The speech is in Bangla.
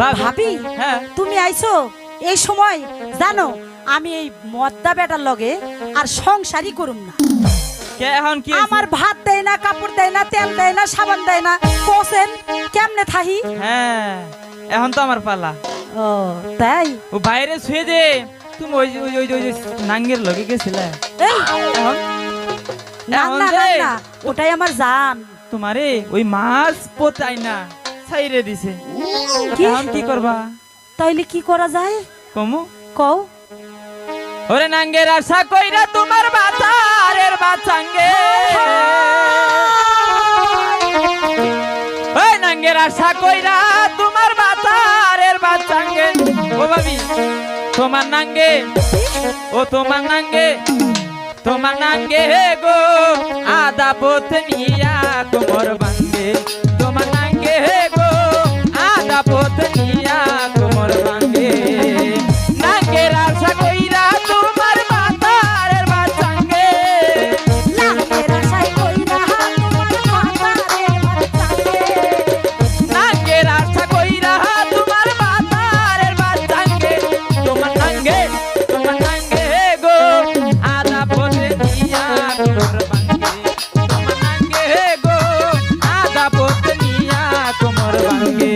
ভাবি হ্যাঁ তুমি আইছো এই সময় জানো আমি এই মদ্দা বেটার লগে আর সংসারই করুম না। কে এখন কি আমার ভাত দেয় না, কাপড় দেয় না, তেল দেয় না, সাবান দেয় না, কোসেন কেমনে থাহি? হ্যাঁ এখন তো আমার পালা। ও তাই? ও বাইরে শুয়ে দে, তুমি ওই ওই ওই ওই নাঙ্গের লগে গেছিলে এই এখন না এখন না যে না, ওটাই আমার জান। তোমারে ওই মাছ পোতাই না ছাইরে দিছে, কি? এখন কি করবা? তাইলে কি করা যায় কমু কও? ওরে নাঙ্গের আশা কইরা তোমার বাতারের বাচাঙ্গে, ওই নাঙ্গের আশা কইরা তোমার বাতারের বাচাঙ্গে। ও ভাবি তোমার নাঙ্গে, ও তোমার নাঙ্গে, তোমার নাঙ্গে গো আদা পথ নিয়া কোমর বাঙ্গে, তোমার নাঙ্গে গো আদা পথ নিয়া কোমর বাঙ্গে। নাঙ্গের আশা কইরা তোমার বাতারের বাচাঙ্গে, নাঙ্গের আশায় কইরা তোমার বাতারের বাচ্চাকে, নাঙ্গের আশা কইরা তোমার বাতারের বাচাঙ্গে, তোমার নাঙ্গে, তোমার নাঙ্গে গো আদা পথ নিয়া কোমর বাঙ্গে, তোমার নাঙ্গে গো আদা পথ নিয়া কোমর বাঙ্গে।